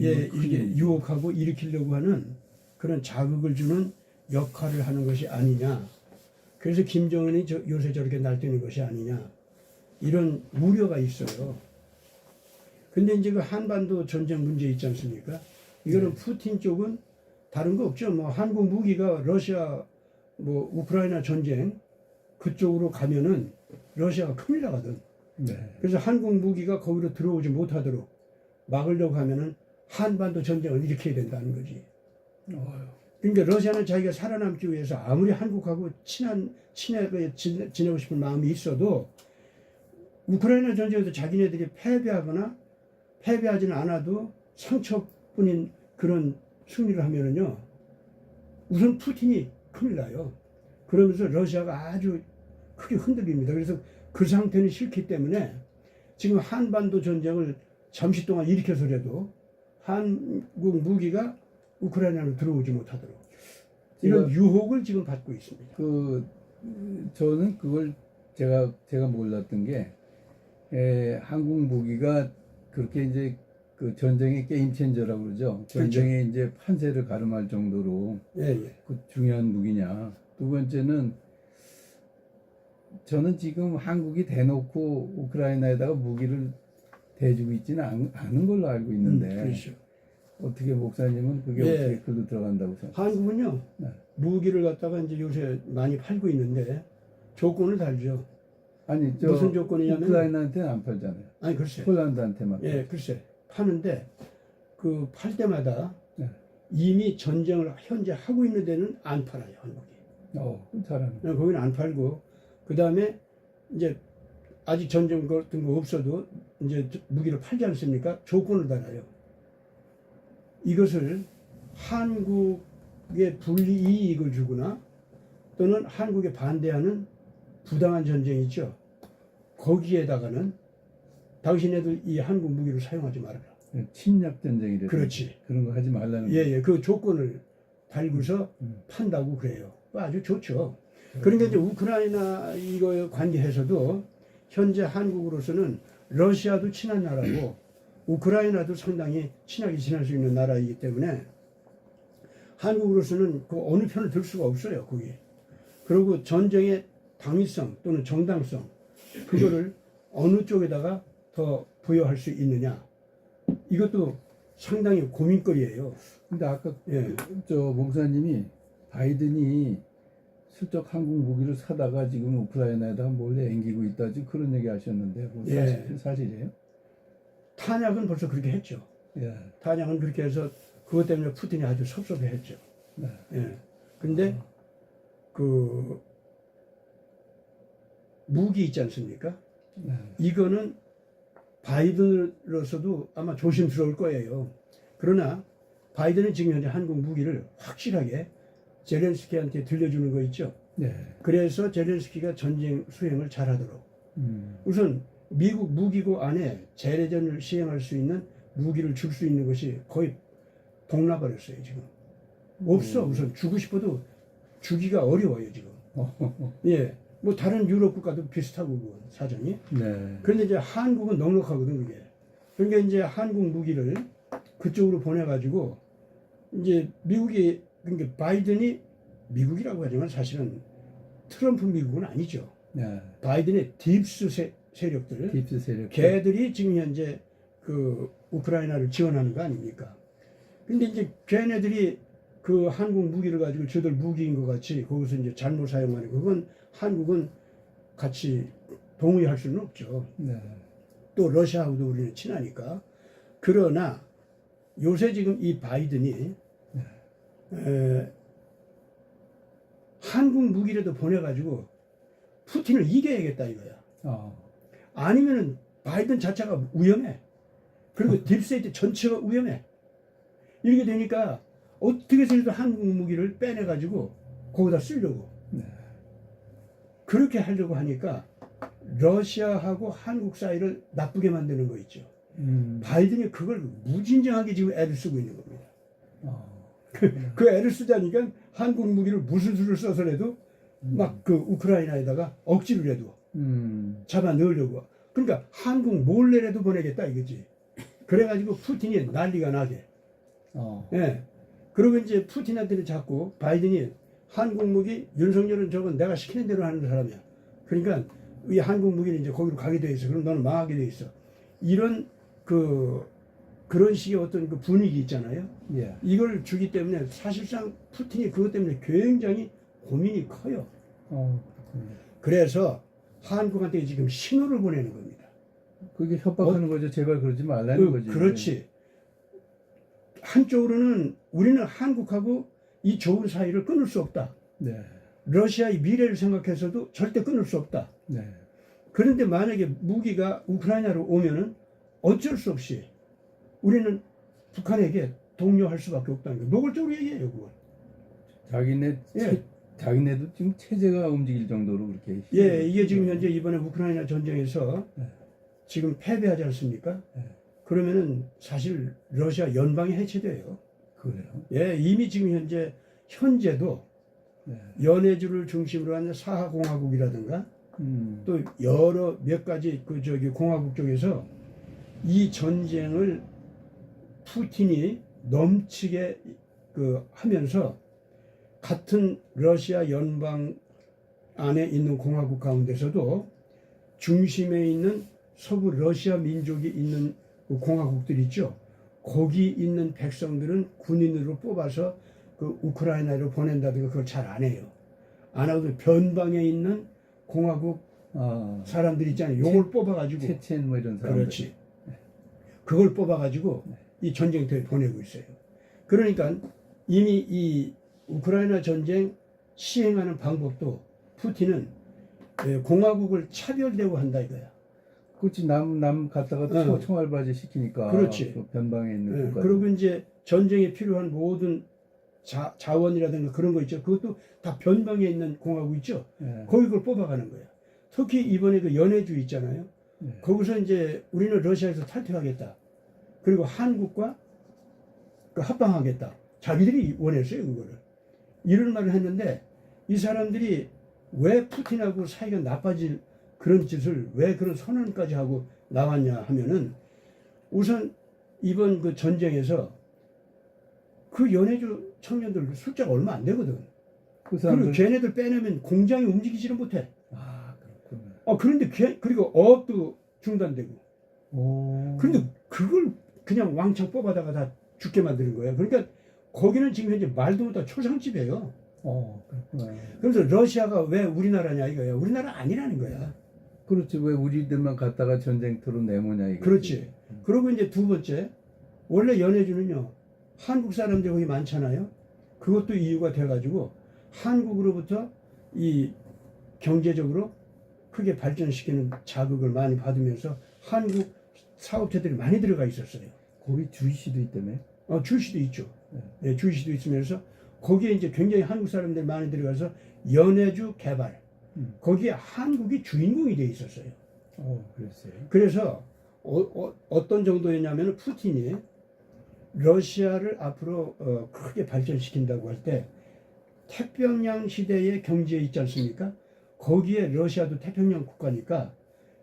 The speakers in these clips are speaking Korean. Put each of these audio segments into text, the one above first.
예, 이렇게 유혹하고 일으키려고 하는 그런 자극을 주는 역할을 하는 것이 아니냐. 그래서 김정은이 요새 저렇게 날뛰는 것이 아니냐. 이런 우려가 있어요. 근데 이제 그 한반도 전쟁 문제 있지 않습니까? 이거는 푸틴 쪽은 다른 거 없죠. 뭐 한국 무기가 러시아, 뭐 우크라이나 전쟁 그쪽으로 가면은 러시아가 큰일 나거든. 네. 그래서 한국 무기가 거기로 들어오지 못하도록 막으려고 하면은 한반도 전쟁을 일으켜야 된다는 거지. 그러니까 러시아는 자기가 살아남기 위해서 아무리 한국하고 친하게 지내고 싶은 마음이 있어도 우크라이나 전쟁에서 자기네들이 패배하지는 않아도 상처뿐인 그런 승리를 하면은요, 우선 푸틴이 큰일 나요. 그러면서 러시아가 아주 크게 흔들립니다. 그래서 그 상태는 싫기 때문에 지금 한반도 전쟁을 잠시 동안 일으켜서라도 한국 무기가 우크라이나로 들어오지 못하도록 이런 유혹을 지금 받고 있습니다. 저는 그걸 제가 몰랐던 게 한국 무기가 그렇게 이제 그 전쟁의 게임 체인저라고 그러죠. 전쟁의 그렇죠. 이제 판세를 가름할 정도로 예. 그 중요한 무기냐. 두 번째는 저는 지금 한국이 대놓고 우크라이나에다가 무기를 대주고 있지는 않은 걸로 알고 있는데 그렇죠. 어떻게 목사님은 그게 어떻게 글로 들어간다고 생각하세요? 한국은요, 네. 무기를 갖다가 이제 요새 많이 팔고 있는데 조건을 달죠. 아니 무슨 조건이냐면 우크라이나한테는 안 팔잖아요. 아니 글쎄. 폴란드한테만. 예, 글쎄. 파는데 그 팔 때마다 네. 이미 전쟁을 현재 하고 있는 데는 안 팔아요, 한국이. 잘하네. 거기는 안 팔고 그 다음에 이제 아직 전쟁 같은 거 없어도 이제 무기를 팔지 않습니까? 조건을 달아요. 이것을 한국에 불이익을 주거나 또는 한국에 반대하는 부당한 전쟁이 있죠. 거기에다가는 당신네들 이 한국 무기를 사용하지 말아라. 침략 전쟁이래. 그렇지. 그런 거 하지 말라는 거. 예, 그 조건을 달고서 판다고 그래요. 아주 좋죠. 그러니까 이제 우크라이나 이거 관계해서도 현재 한국으로서는 러시아도 친한 나라고 우크라이나도 상당히 친하게 지낼 수 있는 나라이기 때문에 한국으로서는 그 어느 편을 들 수가 없어요, 거기. 그리고 전쟁의 당위성 또는 정당성 그거를 어느 쪽에다가 더 부여할 수 있느냐 이것도 상당히 고민거리예요. 근데 아까 저 목사님이 바이든이 슬쩍 한국 무기를 사다가 지금 우크라이나에다가 몰래 앵기고 있다 지금 그런 얘기 하셨는데 사실이에요? 탄약은 벌써 그렇게 했죠. 탄약은 그렇게 해서 그것 때문에 푸틴이 아주 섭섭해했죠. 근데 그 무기 있지 않습니까? 이거는 바이든으로서도 아마 조심스러울 거예요. 그러나 바이든은 지금 현재 한국 무기를 확실하게 젤렌스키한테 들려주는 거 있죠. 그래서 젤렌스키가 전쟁 수행을 잘하도록 우선 미국 무기고 안에 재래전을 시행할 수 있는 무기를 줄 수 있는 것이 거의 동나버렸어요 지금. 없어. 우선 주고 싶어도 주기가 어려워요 지금. 예, 뭐 다른 유럽 국가도 비슷하고 그건 사정이. 그런데 이제 한국은 넉넉하거든 그게. 그러니까 이제 한국 무기를 그쪽으로 보내가지고 이제 미국이 그러니까 바이든이 미국이라고 하지만 사실은 트럼프 미국은 아니죠. 바이든의 딥스 세력들, 걔들이 지금 현재 그 우크라이나를 지원하는 거 아닙니까? 근데 이제 걔네들이 그 한국 무기를 가지고 저들 무기인 것 같이 거기서 이제 잘못 사용하는 그건 한국은 같이 동의할 수는 없죠. 또 러시아하고도 우리는 친하니까. 그러나 요새 지금 이 바이든이 한국 무기라도 보내가지고 푸틴을 이겨야겠다 이거야. 아니면은 바이든 자체가 위험해. 그리고 딥스테이트 전체가 위험해. 이렇게 되니까 어떻게 해서든 한국 무기를 빼내가지고 거기다 쓰려고. 그렇게 하려고 하니까 러시아하고 한국 사이를 나쁘게 만드는 거 있죠. 바이든이 그걸 무진장하게 지금 애를 쓰고 있는 겁니다. 그 애를 쓰자니까 한국 무기를 무슨 수를 써서라도 막 그 우크라이나에다가 억지로라도 잡아 넣으려고. 그러니까 한국 몰래라도 보내겠다 이거지. 그래가지고 푸틴이 난리가 나게. 예. 그리고 이제 푸틴한테는 자꾸 바이든이 한국 무기, 윤석열은 저건 내가 시키는 대로 하는 사람이야. 그러니까 이 한국 무기는 이제 거기로 가게 돼 있어. 그럼 너는 망하게 돼 있어. 이런 그런 식의 어떤 그 분위기 있잖아요. 예. 이걸 주기 때문에 사실상 푸틴이 그것 때문에 굉장히 고민이 커요. 그래서 한국한테 지금 신호를 보내는 겁니다. 그게 협박하는 거죠. 제발 그러지 말라는 거지. 그렇지. 한쪽으로는 우리는 한국하고 이 좋은 사이를 끊을 수 없다. 네. 러시아의 미래를 생각해서도 절대 끊을 수 없다. 네. 그런데 만약에 무기가 우크라이나로 오면은 어쩔 수 없이 우리는 북한에게 독려할 수밖에 없다는 거. 노골적으로 얘기해요, 그걸. 자기네도 지금 체제가 움직일 정도로 그렇게. 예, 이게 지금 현재 이번에 우크라이나 전쟁에서 지금 패배하지 않습니까? 그러면은 사실 러시아 연방이 해체돼요. 그래요? 예, 이미 지금 현재도 연해주를 중심으로 한 사하공화국이라든가 또 여러 몇 가지 공화국 쪽에서 이 전쟁을 푸틴이 넘치게 하면서 같은 러시아 연방 안에 있는 공화국 가운데서도 중심에 있는 서부 러시아 민족이 있는 그 공화국들 있죠. 거기 있는 백성들은 군인으로 뽑아서 그 우크라이나로 보낸다든가 그걸 잘 안 해요. 안 하고 변방에 있는 공화국 사람들 있잖아요. 요걸 뽑아가지고 체첸 뭐 이런 사람들. 그렇지. 그걸 뽑아가지고 이 전쟁터에 보내고 있어요. 그러니까 이미 이 우크라이나 전쟁 시행하는 방법도 푸틴은 공화국을 차별대우 한다 이거야. 그렇지. 남 갖다가 총알바지 시키니까. 그렇지. 그 변방에 있는 국가. 그리고 이제 전쟁에 필요한 모든 자원이라든가 그런 거 있죠. 그것도 다 변방에 있는 공화국 있죠. 거기 그걸 뽑아가는 거야. 특히 이번에 그 연해주 있잖아요. 거기서 이제 우리는 러시아에서 탈퇴하겠다. 그리고 한국과 합방하겠다. 자기들이 원했어요, 그거를. 이런 말을 했는데 이 사람들이 왜 푸틴하고 사이가 나빠질 그런 짓을 왜 그런 선언까지 하고 나왔냐 하면은 우선 이번 그 전쟁에서 그 연해주 청년들 숫자가 얼마 안 되거든. 그리고 걔네들 빼내면 공장이 움직이지를 못해. 그렇군요. 그런데 그리고 어업도 중단되고. 그런데 그걸 그냥 왕창 뽑아다가 다 죽게 만드는 거예요. 그러니까 거기는 지금 현재 말도 못한 초상집이에요. 그렇구나. 그래서 러시아가 왜 우리나라냐 이거예요. 우리나라 아니라는 거야. 그렇지. 왜 우리들만 갖다가 전쟁터로 내모냐 이거. 그렇지. 그리고 이제 두 번째, 원래 연해주는요 한국 사람들이 거기 많잖아요. 그것도 이유가 돼가지고 한국으로부터 이 경제적으로 크게 발전시키는 자극을 많이 받으면서 한국 사업체들이 많이 들어가 있었어요. 거기 주이시도 있다며? 주이시도 있죠. 네, 주이시도 있으면서 거기에 이제 굉장히 한국 사람들이 많이 들어가서 연해주 개발. 거기에 한국이 주인공이 돼 있었어요. 그랬어요. 그래서 어떤 정도였냐면 푸틴이 러시아를 앞으로 크게 발전시킨다고 할 때 태평양 시대의 경제에 있지 않습니까? 거기에 러시아도 태평양 국가니까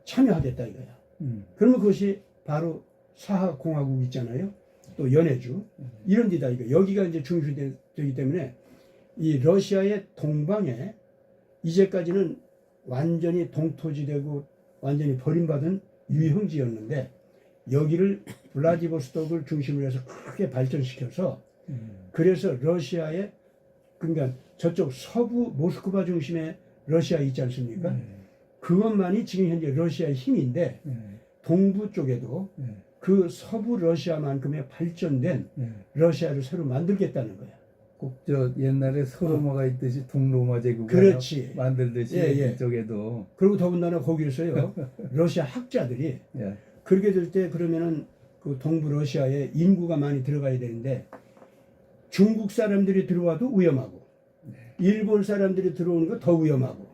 참여하겠다 이거야. 그러면 그것이 바로 사하공화국 있잖아요. 또 연해주 이런 데다 이거 여기가 이제 중심되기 때문에 이 러시아의 동방에 이제까지는 완전히 동토지되고 완전히 버림받은 유형지였는데 여기를 블라디보스톡을 중심으로 해서 크게 발전시켜서 그래서 러시아의 그러니까 저쪽 서부 모스크바 중심의 러시아 있지 않습니까? 그것만이 지금 현재 러시아의 힘인데 동부 쪽에도 그 서부 러시아만큼의 발전된 러시아를 새로 만들겠다는 거야. 꼭 저 옛날에 서로마가 있듯이 동로마 제국을 그렇지. 만들듯이 이쪽에도. 그리고 더군다나 거기에서요 러시아 학자들이 그렇게 될 때 그러면은 그 동부 러시아에 인구가 많이 들어가야 되는데 중국 사람들이 들어와도 위험하고 일본 사람들이 들어오는 거 더 위험하고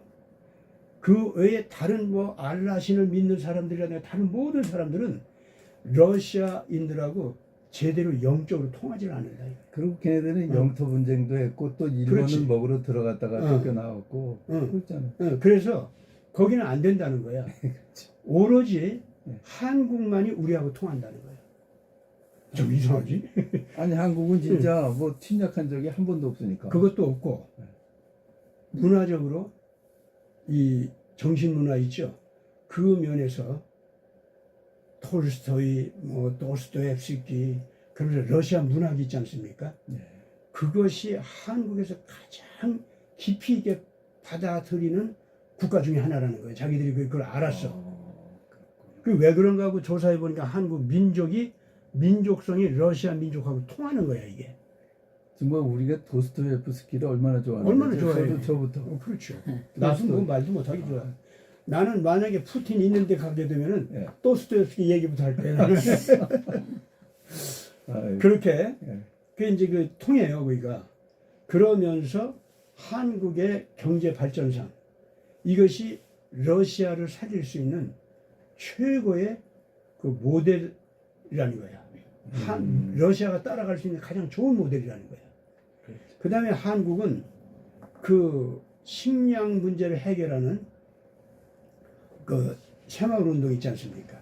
그 외에 다른 뭐 알라신을 믿는 사람들이나 다른 모든 사람들은 러시아인들하고 제대로 영적으로 통하지 않는다. 그리고 걔네들은 영토 분쟁도 했고 또 일본은 그렇지. 먹으러 들어갔다가 쫓겨나왔고 그렇잖아. 그래서 거기는 안 된다는 거야. 오로지 한국만이 우리하고 통한다는 거야. 좀 이상하지? 아니 한국은 진짜 뭐 침략한 적이 한 번도 없으니까. 그것도 없고 문화적으로 이 정신문화 있죠. 그 면에서 톨스토이, 뭐 도스토옙스키, 그러면서 러시아 문학이 있지 않습니까? 네. 그것이 한국에서 가장 깊이 있게 받아들이는 국가 중에 하나라는 거예요. 자기들이 그걸 알았어. 그 왜 그런가 하고 조사해 보니까 한국 민족이 민족성이 러시아 민족하고 통하는 거야 이게. 정말 우리가 도스토옙스키를 얼마나 좋아하는지. 얼마나 좋아해요. 저부터. 그렇죠. 나도 뭐 말도 못하기 좋아. 나는 만약에 푸틴 있는데 가게 되면은 예. 도스토옙스키 얘기부터 할 거야. 아이고. 그렇게 예. 그 이제 그 통해요 우리가. 그러면서 한국의 경제 발전상 이것이 러시아를 살릴 수 있는 최고의 그 모델이라는 거야. 러시아가 따라갈 수 있는 가장 좋은 모델이라는 거야. 그 다음에 한국은 그 식량 문제를 해결하는 그 새마을 운동 있지 않습니까?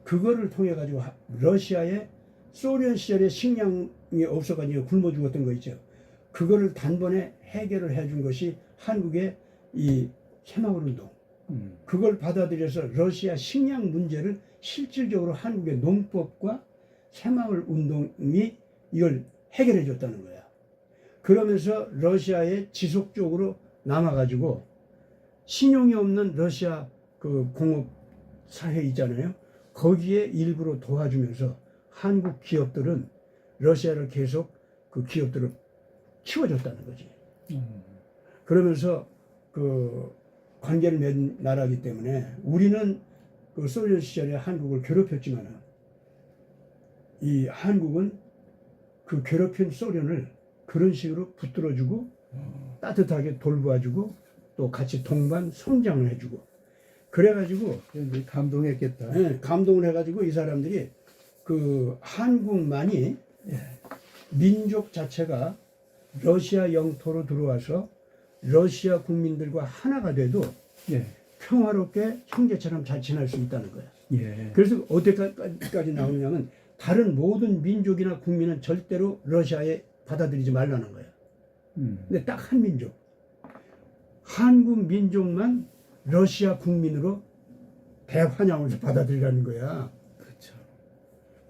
그거를 통해 가지고 러시아의 소련 시절에 식량이 없어가지고 굶어 죽었던 거 있죠. 그거를 단번에 해결을 해준 것이 한국의 이 새마을 운동. 그걸 받아들여서 러시아 식량 문제를 실질적으로 한국의 농법과 새마을 운동이 이걸 해결해 줬다는 거야. 그러면서 러시아에 지속적으로 남아가지고 신용이 없는 러시아 그 공업 사회 있잖아요. 거기에 일부러 도와주면서 한국 기업들은 러시아를 계속 그 기업들을 키워줬다는 거지. 그러면서 그 관계를 맺은 나라이기 때문에 우리는 그 소련 시절에 한국을 괴롭혔지만 이 한국은 그 괴롭힌 소련을 그런 식으로 붙들어주고 따뜻하게 돌봐주고 또 같이 동반 성장을 해주고 그래가지고 감동했겠다. 네, 감동을 해가지고 이 사람들이 그 한국만이 민족 자체가 러시아 영토로 들어와서 러시아 국민들과 하나가 돼도 평화롭게 형제처럼 잘 지낼 수 있다는 거야. 그래서 어디까지 나오냐면 다른 모든 민족이나 국민은 절대로 러시아에 받아들이지 말라는 거야. 근데 딱 한 민족, 한국 민족만 러시아 국민으로 대환영을 받아들이라는 거야. 그렇죠.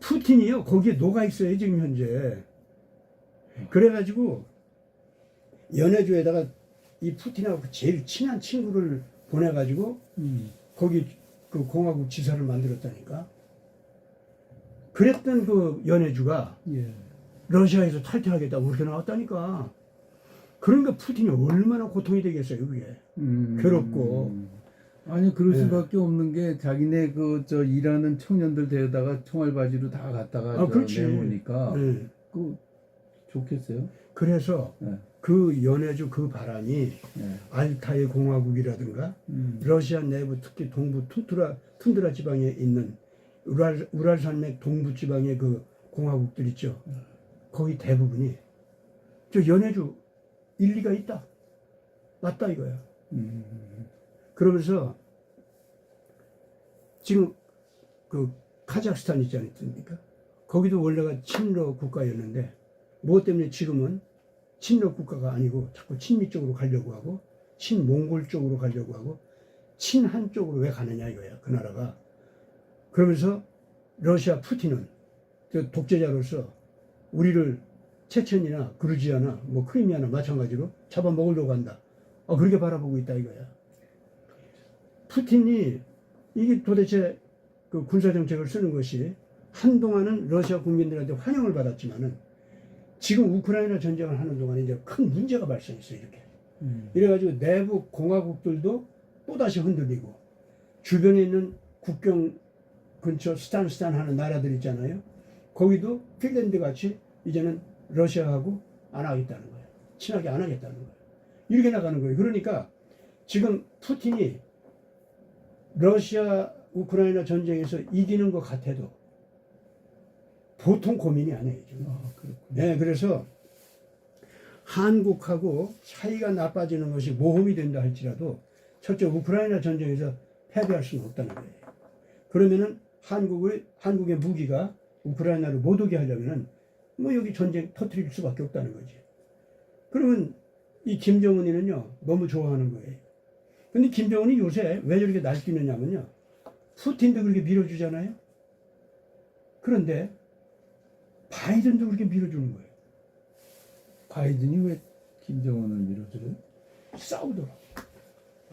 푸틴이요 거기에 녹아 있어요 지금 현재. 그래가지고 연해주에다가 이 푸틴하고 제일 친한 친구를 보내가지고 거기 그 공화국 지사를 만들었다니까. 그랬던 그 연해주가 러시아에서 탈퇴하겠다고 그렇게 나왔다니까. 그러니까 푸틴이 얼마나 고통이 되겠어요 그게. 괴롭고. 아니 그럴 수밖에 없는 게 자기네 그 저 일하는 청년들 데려다가 총알바지로 다 갖다가 내모니까 그 좋겠어요. 그래서 그 연해주 그 바람이 알타이 공화국이라든가 러시아 내부 특히 동부 툰드라 지방에 있는 우랄산맥 동부 지방의 그 공화국들 있죠. 거의 대부분이 저 연해주 일리가 있다. 맞다 이거야. 그러면서 지금 그 카자흐스탄 있지 않습니까? 거기도 원래가 친러 국가였는데 무엇 때문에 지금은 친러 국가가 아니고 자꾸 친미 쪽으로 가려고 하고 친몽골 쪽으로 가려고 하고 친한 쪽으로 왜 가느냐 이거야 그 나라가. 그러면서 러시아 푸틴은 독재자로서 우리를 체첸이나 그루지아나 뭐 크리미아나 마찬가지로 잡아먹으려고 한다. 그렇게 바라보고 있다 이거야. 푸틴이 이게 도대체 그 군사정책을 쓰는 것이 한동안은 러시아 국민들한테 환영을 받았지만은 지금 우크라이나 전쟁을 하는 동안에 이제 큰 문제가 발생했어요 이렇게. 이래가지고 내부 공화국들도 또다시 흔들리고 주변에 있는 국경 근처 스탄 하는 나라들 있잖아요. 거기도 핀란드 같이 이제는 러시아하고 안 하겠다는 거예요. 친하게 안 하겠다는 거예요. 이렇게 나가는 거예요. 그러니까 지금 푸틴이 러시아 우크라이나 전쟁에서 이기는 것 같아도 보통 고민이 아니에요. 네, 그래서 한국하고 사이가 나빠지는 것이 모험이 된다 할지라도 첫째 우크라이나 전쟁에서 패배할 수는 없다는 거예요. 그러면은 한국의 무기가 우크라이나로 못 오게 하려면은 뭐 여기 전쟁 터뜨릴 수밖에 없다는 거지. 그러면 이 김정은이는요 너무 좋아하는 거예요. 근데 김정은이 요새 왜 저렇게 날뛰느냐면요, 푸틴도 그렇게 밀어주잖아요. 그런데 바이든도 그렇게 밀어주는 거예요. 바이든이 왜 김정은을 밀어줘요? 싸우더라.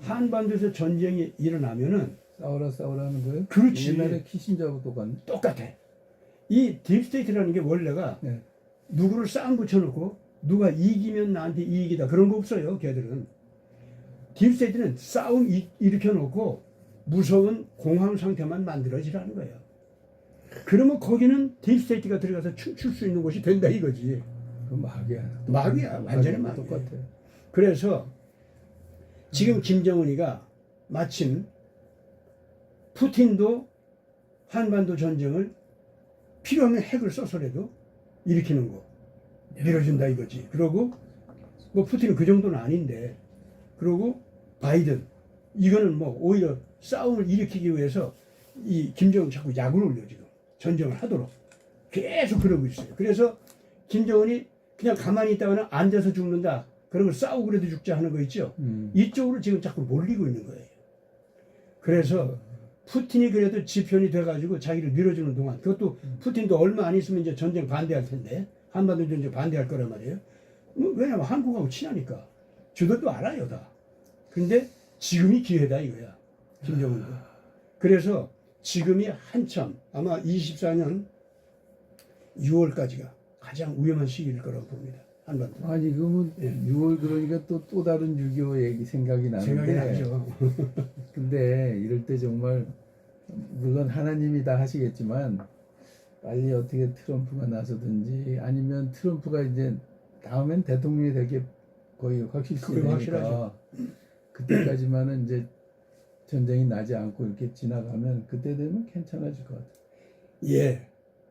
한반도에서 전쟁이 일어나면은 싸우라는 거예요? 그렇지. 옛날에 키신저하고 똑같아. 이 딥스테이트라는 게 원래가 네. 누구를 쌍 붙여놓고 누가 이기면 나한테 이익이다 그런 거 없어요. 걔들은. 딥스테이트는 싸움 일으켜놓고 무서운 공황 상태만 만들어지라는 거예요. 그러면 거기는 딥스테이트가 들어가서 춤출 수 있는 곳이 된다 이거지. 그 막이야. 막이야. 완전히 막이야. 똑같아. 그래서 지금 김정은이가 마침 푸틴도 한반도 전쟁을 필요하면 핵을 써서라도 일으키는 거 밀어준다 이거지. 그러고 뭐 푸틴은 그 정도는 아닌데, 그러고 바이든 이거는 뭐 오히려 싸움을 일으키기 위해서 이 김정은 자꾸 약을 올려 지금 전쟁을 하도록 계속 그러고 있어요. 그래서 김정은이 그냥 가만히 있다가는 앉아서 죽는다. 그러고 싸우고 그래도 죽자 하는 거 있죠. 이쪽으로 지금 자꾸 몰리고 있는 거예요. 그래서 푸틴이 그래도 지편이 돼가지고 자기를 밀어주는 동안, 그것도 푸틴도 얼마 안 있으면 이제 전쟁 반대할 텐데, 한반도 전쟁 반대할 거란 말이에요. 왜냐면 한국하고 친하니까. 저들도 알아요 다. 근데 지금이 기회다 이거야. 김정은도. 그래서 지금이 한참 아마 24년 6월까지가 가장 위험한 시기일 거라고 봅니다. 한반도. 아니 그러면 예. 6월 그러니까 또 다른 6.25 얘기 생각이 생각이 나는데, 나죠. 근데 이럴 때 정말 물론 하나님이 다 하시겠지만 빨리 어떻게 트럼프가 나서든지, 아니면 트럼프가 이제 다음엔 대통령이 되게 거의 그건 확실시되니까 확실하죠. 그때까지만은 이제 전쟁이 나지 않고 이렇게 지나가면 그때 되면 괜찮아질 것 같아요. 예.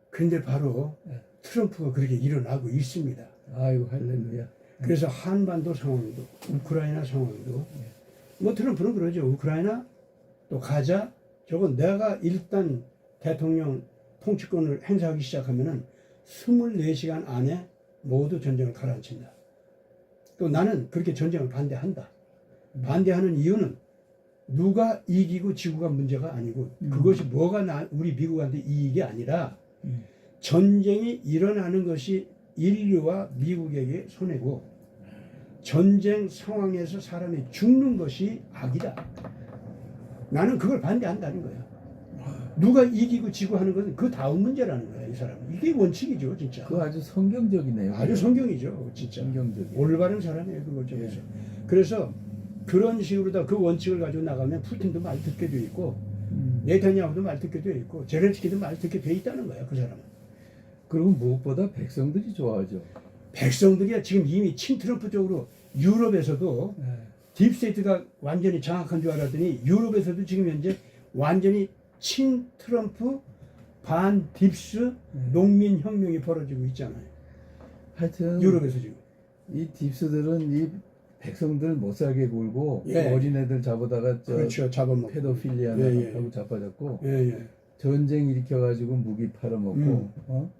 근데 바로 예. 트럼프가 그렇게 일어나고 있습니다. 아이고 할렐루야. 그래서 한반도 상황도, 우크라이나 상황도, 뭐 트럼프는 그러죠. 우크라이나 또 가자, 저건 내가 일단 대통령 통치권을 행사하기 시작하면은 24시간 안에 모두 전쟁을 가라앉힌다. 또 나는 그렇게 전쟁을 반대한다. 반대하는 이유는 누가 이기고 지구가 문제가 아니고, 그것이 뭐가 우리 미국한테 이익이 아니라 전쟁이 일어나는 것이 인류와 미국에게 손해고, 전쟁 상황에서 사람이 죽는 것이 악이다. 나는 그걸 반대한다는 거야. 누가 이기고 지고 하는 것은 그 다음 문제라는 거야, 이 사람은. 이게 원칙이죠, 진짜. 그거 아주 성경적이네요. 아주 성경이죠, 진짜. 성경적이에요. 올바른 사람이에요, 그걸 점에서. 그래서 그런 식으로 다 그 원칙을 가지고 나가면 푸틴도 말 듣게 돼 있고, 네타냐후도 말 듣게 돼 있고, 제렌스키도 말 듣게 돼 있다는 거야, 그 사람은. 그리고 무엇보다 백성들이 좋아하죠. 백성들이 지금 이미 친트럼프 쪽으로 유럽에서도 네. 딥스테이트가 완전히 장악한 줄 알았더니 유럽에서도 지금 현재 완전히 친트럼프 반 딥스 농민 혁명이 벌어지고 있잖아요. 하여튼 유럽에서 지금. 이 딥스들은 이 백성들 못 살게 굴고, 예. 어린애들 잡아다가 그렇죠. 잡아먹고. 페도필리아 예, 예. 하고 잡아잡고 예. 전쟁 일으켜가지고 무기 팔아먹고 음.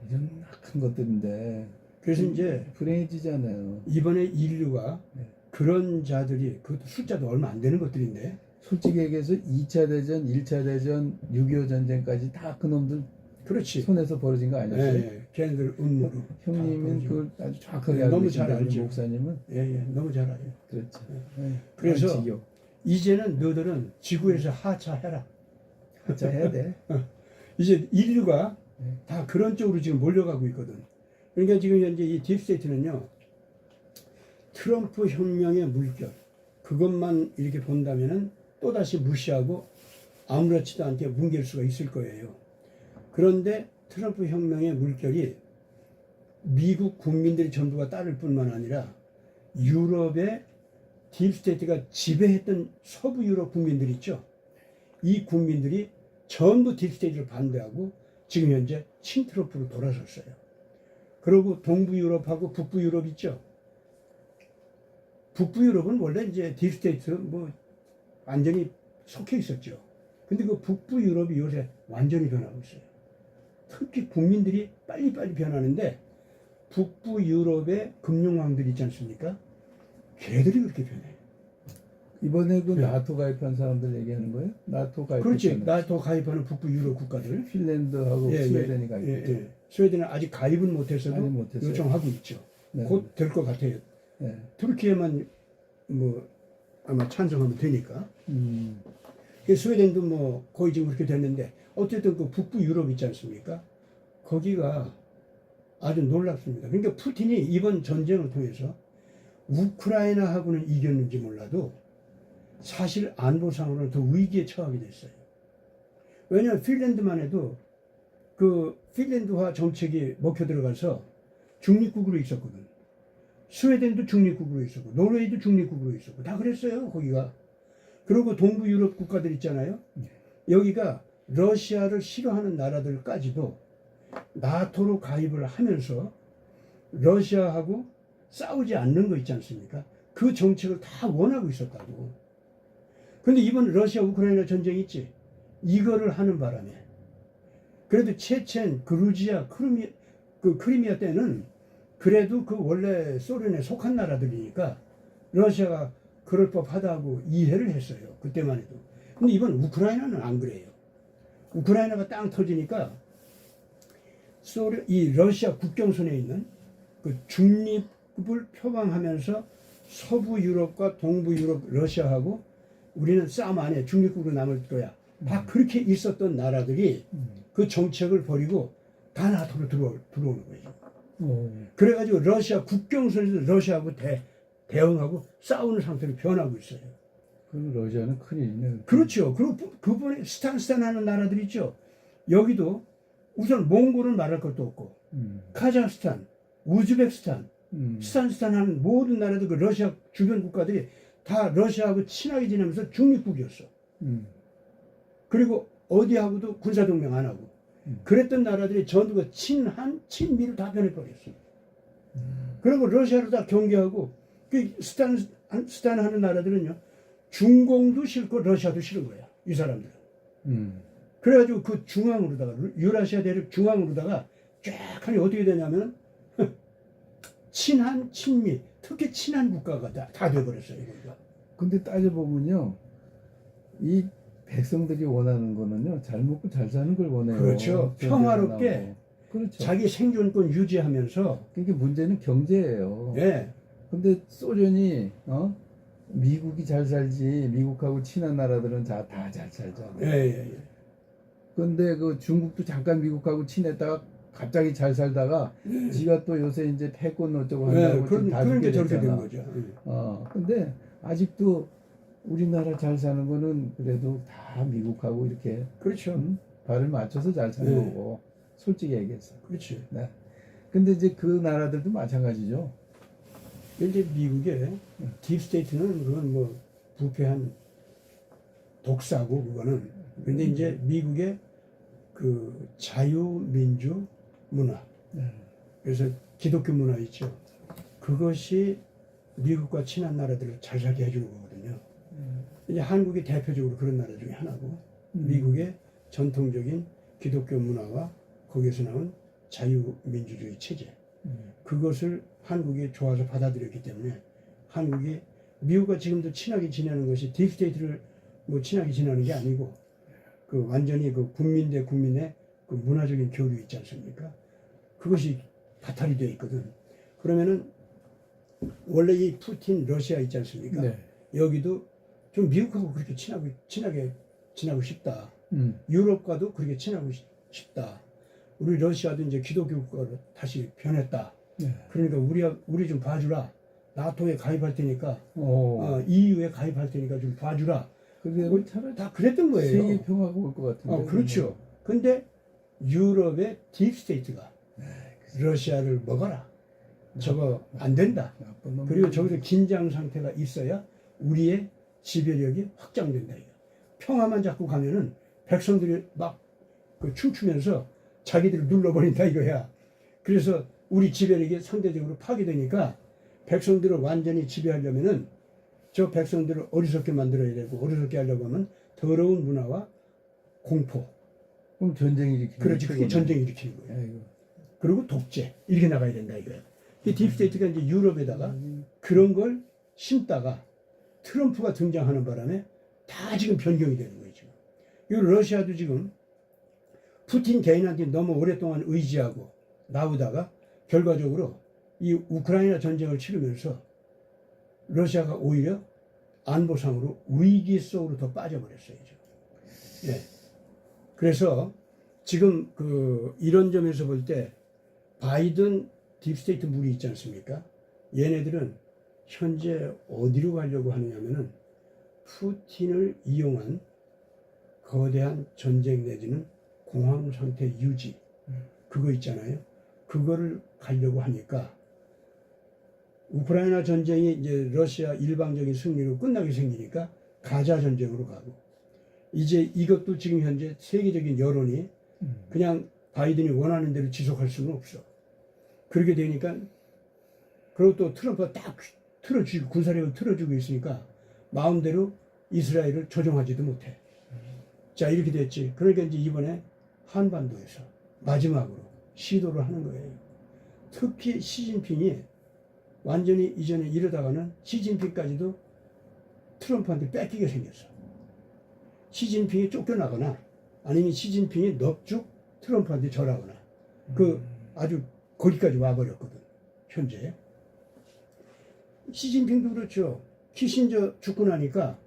이런 악한 것들인데 그래서 이제 불행해지잖아요. 이번에 인류가 네. 그런 자들이, 그것도 숫자도 얼마 안 되는 것들인데, 솔직히 얘기해서 2차 대전, 1차 대전, 6.25 전쟁까지 다 그놈들 그렇지. 손에서 벌어진 거 아니었어요? 걔네들 음모로. 형님은 다 그걸 아주 정확하게 너무 알고 잘 계신데 알죠. 목사님은 너무 잘 알아요. 그렇죠. 그래서 지겨. 이제는 너들은 지구에서 하차해라. 하차해야 돼. 이제 인류가 네. 다 그런 쪽으로 지금 몰려가고 있거든. 그러니까 지금 현재 이 딥스테이트는요, 트럼프 혁명의 물결, 그것만 이렇게 본다면은 또다시 무시하고 아무렇지도 않게 뭉갤 수가 있을 거예요. 그런데 트럼프 혁명의 물결이 미국 국민들이 전부가 따를 뿐만 아니라 유럽의 딥스테이트가 지배했던 서부 유럽 국민들 있죠. 이 국민들이 전부 딥스테이트를 반대하고 지금 현재 친트럼프로 돌아섰어요. 그리고 동부 유럽하고 북부 유럽 있죠. 북부 유럽은 원래 이제 딥스테이트 뭐 완전히 속해 있었죠. 근데 그 북부 유럽이 요새 완전히 변하고 있어요. 특히 국민들이 빨리빨리 변하는데 북부 유럽의 금융왕들 있지 않습니까? 걔들이 그렇게 변해요. 이번에 그 네. 나토 가입한 사람들 얘기하는 거예요? 나토 가입한 그렇지. 나토 가입하는 북부 유럽 국가들. 핀란드하고 스웨덴이 가입했죠. 스웨덴은 아직 가입은 못했어도 아직 못했어요. 요청하고 있죠. 네. 곧 될 것 같아요. 네. 터키에만 뭐 아마 찬성하면 되니까. 음. 스웨덴도 뭐 거의 지금 그렇게 됐는데 어쨌든 그 북부 유럽 있지 않습니까? 거기가 아주 놀랍습니다. 그러니까 푸틴이 이번 전쟁을 통해서 우크라이나하고는 이겼는지 몰라도 사실 안보상으로는 더 위기에 처하게 됐어요. 왜냐하면 핀란드만 해도 그 핀란드화 정책이 먹혀 들어가서 중립국으로 있었거든. 스웨덴도 중립국으로 있었고 노르웨이도 중립국으로 있었고 다 그랬어요. 거기가. 그리고 동부 유럽 국가들 있잖아요. 여기가 러시아를 싫어하는 나라들까지도 나토로 가입을 하면서 러시아하고 싸우지 않는 거 있지 않습니까? 그 정책을 다 원하고 있었다고. 근데 이번 러시아 우크라이나 전쟁 있지? 이거를 하는 바람에 그래도 체첸, 그루지아, 크리미아 때는 그래도 그 원래 소련에 속한 나라들이니까 러시아가 그럴 법하다고 이해를 했어요. 그때만 해도. 근데 이번 우크라이나는 안 그래요. 우크라이나가 땅 터지니까 이 러시아 국경선에 있는 그 중립을 표방하면서 서부 유럽과 동부 유럽 러시아하고 우리는 싸움 안 해. 중립국으로 남을 거야. 다 그렇게 있었던 나라들이 그 정책을 버리고 다 나토로 들어오는 거예요. 그래가지고 러시아 국경선에서 러시아하고 대응하고 싸우는 상태로 변하고 있어요. 그럼 러시아는 큰일이네. 그렇죠. 그리고 그분에 스탄 하는 나라들 있죠. 여기도 우선 몽골은 말할 것도 없고 카자흐스탄, 우즈베키스탄, 스탄 하는 모든 나라들 그 러시아 주변 국가들이 다 러시아하고 친하게 지내면서 중립국이었어. 그리고 어디하고도 군사동맹 안 하고 그랬던 나라들이 전부 친한, 친미로 다 변해버렸어. 그리고 러시아로 다 경계하고 그 스탄 하는 나라들은요 중공도 싫고 러시아도 싫은 거야. 이 사람들은. 그래가지고 그 중앙으로다가 유라시아 대륙 중앙으로다가 쫙 하니 어떻게 되냐면 친한, 친미 특히 친한 국가가 다 돼버렸어요. 이거가. 근데 따져보면요 이 백성들이 원하는 거는요 잘 먹고 잘 사는 걸 원해요. 그렇죠. 평화롭게 그렇죠. 자기 생존권 유지하면서. 그러니까 문제는 경제예요. 예. 근데 소련이 미국이 잘 살지 미국하고 친한 나라들은 다 잘 살잖아요. 예. 근데 그 중국도 잠깐 미국하고 친했다가 갑자기 잘 살다가 지가 또 요새 이제 패권 어쩌고 한다고 그러니까 저렇게 된 거죠. 근데 아직도 우리나라 잘 사는 거는 그래도 다 미국하고 이렇게 그렇죠. 발을 맞춰서 잘 사는 거고 솔직히 얘기해서. 그렇지. 네. 근데 이제 그 나라들도 마찬가지죠. 이제 미국의 딥스테이트는 그건 뭐 부패한 독사고 그거는. 근데 이제 미국의 그 자유민주 문화. 그래서 기독교 문화 있죠. 그것이 미국과 친한 나라들을 잘 살게 해주는 거거든요. 이제 한국이 대표적으로 그런 나라 중에 하나고 미국의 전통적인 기독교 문화와 거기에서 나온 자유민주주의 체제. 그것을 한국이 좋아서 받아들였기 때문에 한국이 미국과 지금도 친하게 지내는 것이 딥스테이트를 뭐 친하게 지내는 게 아니고 그 완전히 그 국민 대 국민의 그 문화적인 교류 있지 않습니까? 그것이 바탕이 되어 있거든. 그러면은 원래 이 푸틴 러시아 있지 않습니까? 네. 여기도 좀 미국하고 그렇게 친하게 지내고 싶다. 유럽과도 그렇게 친하고 싶다. 우리 러시아도 이제 기독교 국가로 다시 변했다. 네. 그러니까 우리 좀 봐주라. 나토에 가입할 테니까, EU에 가입할 테니까 좀 봐주라. 그게 차라리 다 그랬던 거예요. 세계 평화가 올 것 같은데. 그렇죠. 근데 유럽의 딥스테이트가 러시아를 먹어라. 저거 안 된다. 그리고 저기서 긴장 상태가 있어야 우리의 지배력이 확장된다. 이거. 평화만 잡고 가면은 백성들이 막 그 춤추면서 자기들을 눌러버린다 이거야. 그래서 우리 지배력이 상대적으로 파괴되니까 백성들을 완전히 지배하려면은 저 백성들을 어리석게 만들어야 되고 어리석게 하려고 하면 더러운 문화와 공포 그럼 전쟁 일으키는 그렇지. 그게 전쟁 일으키는 거예요. 아이고. 그리고 독재 이렇게 나가야 된다 이거예요. 이 딥스테이트가 이제 유럽에다가 그런 걸 심다가 트럼프가 등장하는 바람에 다 지금 변경이 되는 거예요. 지금. 이 러시아도 지금 푸틴 개인한테 너무 오랫동안 의지하고 나오다가 결과적으로 이 우크라이나 전쟁을 치르면서 러시아가 오히려 안보상으로 위기 속으로 더 빠져버렸어요. 지금. 예. 그래서 지금 이런 점에서 볼 때 바이든 딥스테이트 무리 있지 않습니까? 얘네들은 현재 어디로 가려고 하느냐면은 푸틴을 이용한 거대한 전쟁 내지는 공황 상태 유지 그거 있잖아요. 그거를 가려고 하니까 우크라이나 전쟁이 이제 러시아 일방적인 승리로 끝나게 생기니까 가자 전쟁으로 가고 이제 이것도 지금 현재 세계적인 여론이 그냥 바이든이 원하는 대로 지속할 수는 없어. 그렇게 되니까 그리고 또 트럼프가 딱 틀어주고 군사력을 틀어주고 있으니까 마음대로 이스라엘을 조종하지도 못해. 자 이렇게 됐지. 그러니까 이제 이번에 한반도에서 마지막으로 시도를 하는 거예요. 특히 시진핑이 완전히 이전에 이러다가는 시진핑까지도 트럼프한테 뺏기게 생겼어. 시진핑이 쫓겨나거나 아니면 시진핑이 넙죽 트럼프한테 절하거나 그 아주 거기까지 와버렸거든. 현재 시진핑도 그렇죠. 키신저 죽고 나니까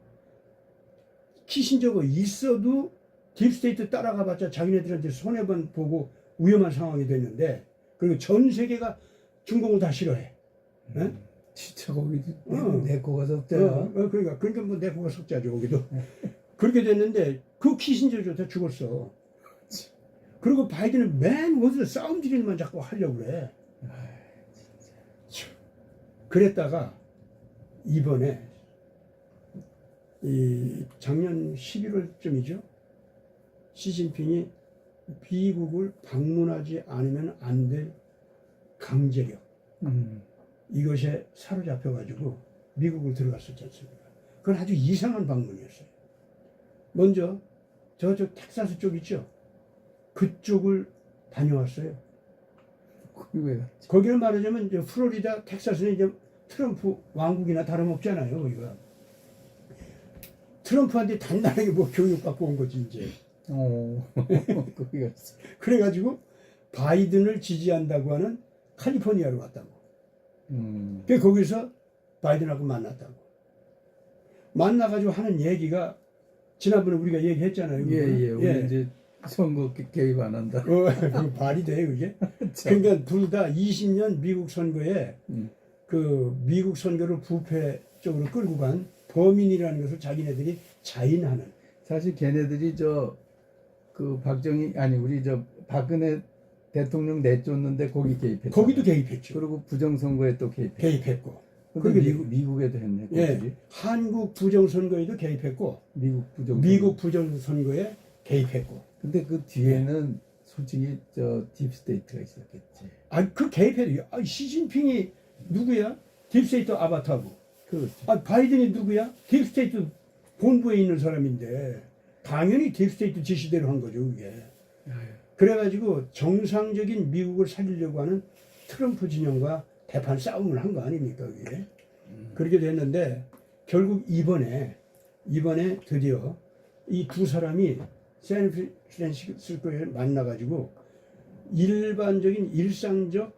키신저가 있어도 딥스테이트 따라가봤자 자기네들한테 손해만 보고 위험한 상황이 됐는데 그리고 전 세계가 중공을 다 싫어해. 응? 진짜 거기 내 거가 섭자. 그러니까 뭐 내 거가 석자죠 거기도. 그렇게 됐는데 그 키신저조차 죽었어. 그리고 바이든은 맨 어디서 싸움질만 자꾸 하려고 그래. 그랬다가 이번에 이 작년 11월쯤이죠. 시진핑이 미국을 방문하지 않으면 안 될 강제력 이것에 사로잡혀가지고 미국을 들어갔었지 않습니까? 그건 아주 이상한 방문이었어요. 먼저 저쪽 텍사스 쪽 있죠. 그쪽을 다녀왔어요. 거기를 말하자면 이제 플로리다, 텍사스는 이제 트럼프 왕국이나 다름없잖아요. 거기가 트럼프한테 단단하게 뭐 교육받고 온 거지 이제. 거기가 그래가지고 바이든을 지지한다고 하는 캘리포니아로 갔다고. 그 거기서 바이든하고 만났다고. 만나가지고 하는 얘기가 지난번에 우리가 얘기했잖아요. 우리 이제 선거 개입 안 한다. 그 발이 돼 그게. 그러니까 둘 다 20년 미국 선거에 그 미국 선거를 부패 쪽으로 끌고 간 범인이라는 것을 자기네들이 자인하는. 사실 걔네들이 그 박정희 아니 우리 박근혜 대통령 내쫓는데 거기 개입했죠. 거기도 개입했죠. 그리고 부정선거에 또 개입했고. 그리고 미국에도 했네. 예, 한국 부정선거에도 개입했고 미국 부정선거에 개입했고. 근데 그 뒤에는 솔직히 딥스테이트가 있었겠지. 그 개입해도 시진핑이 누구야? 딥스테이트 아바타고. 그렇죠. 바이든이 누구야? 딥스테이트 본부에 있는 사람인데 당연히 딥스테이트 지시대로 한 거죠 그게. 그래가지고 정상적인 미국을 살리려고 하는 트럼프 진영과 대판 싸움을 한 거 아닙니까 그게. 그렇게 됐는데 결국 이번에 드디어 이 두 사람이 샌프란시스코에 만나가지고 일반적인 일상적